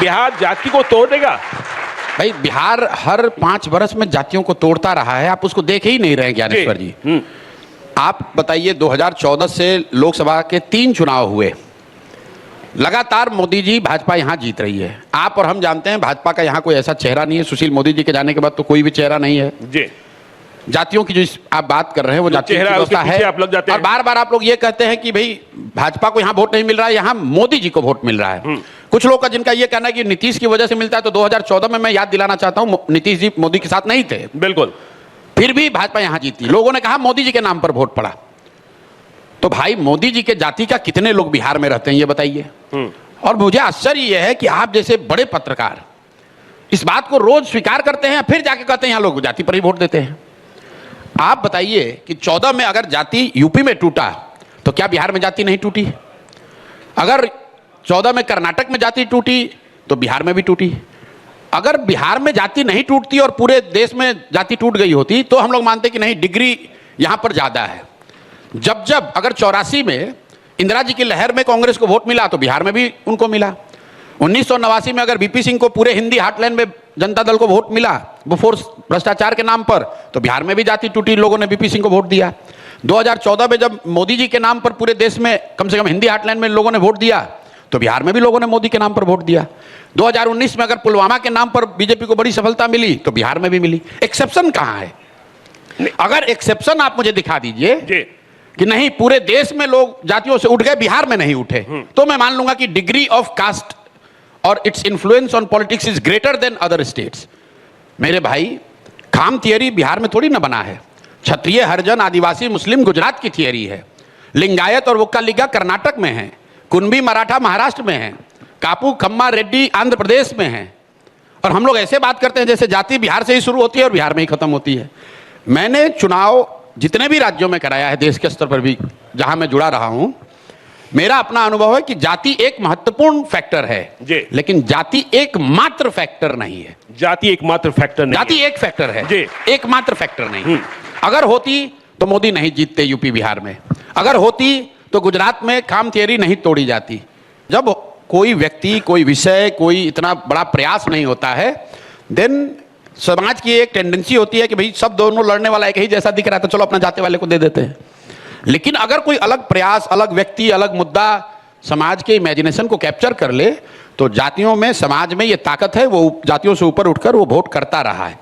बिहार जाति को तोड़ देगा? भाई बिहार हर 5 वर्ष में जातियों को तोड़ता रहा है, आप उसको देख ही नहीं रहे ज्ञानेश्वर जी। आप बताइए 2014 से लोकसभा के 3 चुनाव हुए, लगातार मोदी जी भाजपा यहां जीत रही है। आप और हम जानते हैं भाजपा का यहां कोई ऐसा चेहरा नहीं है, सुशील मोदी जी के जाने के बाद तो कोई भी चेहरा नहीं है जी। जातियों की जो आप बात कर रहे हैं वो जातियों की व्यवस्था है। आप लग जाते हैं। और बार बार आप लोग ये कहते हैं कि भाई भाजपा को यहाँ वोट नहीं मिल रहा है, यहाँ मोदी जी को वोट मिल रहा है। कुछ लोग का जिनका ये कहना है कि नीतीश की वजह से मिलता है, तो 2014 में मैं याद दिलाना चाहता हूँ नीतीश जी मोदी के साथ नहीं थे, बिल्कुल, फिर भी भाजपा यहाँ जीती। लोगों ने कहा मोदी जी के नाम पर वोट पड़ा। तो भाई मोदी जी के जाति का कितने लोग बिहार में रहते हैं ये बताइए। और मुझे आश्चर्य यह है कि आप जैसे बड़े पत्रकार इस बात को रोज स्वीकार करते हैं, फिर जाके कहते हैं यहाँ लोग जाति पर ही वोट देते हैं। आप बताइए कि 14 में अगर जाति यूपी में टूटा तो क्या बिहार में जाति नहीं टूटी? अगर 14 में कर्नाटक में जाति टूटी तो बिहार में भी टूटी। अगर बिहार में जाति नहीं टूटती और पूरे देश में जाति टूट गई होती तो हम लोग मानते कि नहीं डिग्री यहां पर ज्यादा है। जब अगर 84 में इंदिरा जी की लहर में कांग्रेस को वोट मिला तो बिहार में भी उनको मिला। 1989 में अगर बीपी सिंह को पूरे हिंदी हार्टलैंड में जनता दल को वोट मिला वो फोर्स भ्रष्टाचार के नाम पर, तो बिहार में भी जाति टूटी, लोगों ने बीपी सिंह को वोट दिया। 2014 में जब मोदी जी के नाम पर पूरे देश में कम से कम हिंदी हार्टलैंड में लोगों ने वोट दिया तो बिहार में भी लोगों ने मोदी के नाम पर वोट दिया। 2019 में अगर पुलवामा के नाम पर बीजेपी को बड़ी सफलता मिली तो बिहार में भी मिली। एक्सेप्शन कहां है? अगर एक्सेप्शन आप मुझे दिखा दीजिए कि नहीं पूरे देश में लोग जातियों से उठ गए बिहार में नहीं उठे, तो मैं मान लूंगा कि डिग्री ऑफ कास्ट और its influence on politics is greater than other states. मेरे भाई खाम थियरी बिहार में थोड़ी ना बना है। क्षत्रिय, हरिजन, आदिवासी, मुस्लिम गुजरात की थियरी है। लिंगायत और वोक्कालिगा कर्नाटक में है। कुनबी मराठा महाराष्ट्र में है। कापू, खम्मा, रेड्डी आंध्र प्रदेश में है। और हम लोग ऐसे बात करते हैं जैसे जाति बिहार से ही शुरू होती है और बिहार में ही खत्म होती है। मैंने चुनाव जितने भी राज्यों में कराया है देश के स्तर पर भी जहां मैं जुड़ा रहा हूं, मेरा अपना अनुभव है कि जाति एक महत्वपूर्ण फैक्टर है लेकिन जाति एकमात्र फैक्टर नहीं है। जाति एकमात्र फैक्टर नहीं, जाति एक फैक्टर है, एकमात्र फैक्टर नहीं। अगर होती तो मोदी नहीं जीतते यूपी बिहार में। अगर होती तो गुजरात में खाम थियरी नहीं तोड़ी जाती। जब कोई व्यक्ति, कोई विषय, कोई इतना बड़ा प्रयास नहीं होता है, देन समाज की एक टेंडेंसी होती है कि भाई सब दोनों लड़ने वाला एक ही जैसा दिख रहा है तो चलो अपना जाति वाले को दे देते हैं। लेकिन अगर कोई अलग प्रयास, अलग व्यक्ति, अलग मुद्दा समाज के इमेजिनेशन को कैप्चर कर ले तो जातियों में, समाज में ये ताकत है, वो जातियों से ऊपर उठकर वो वोट करता रहा है।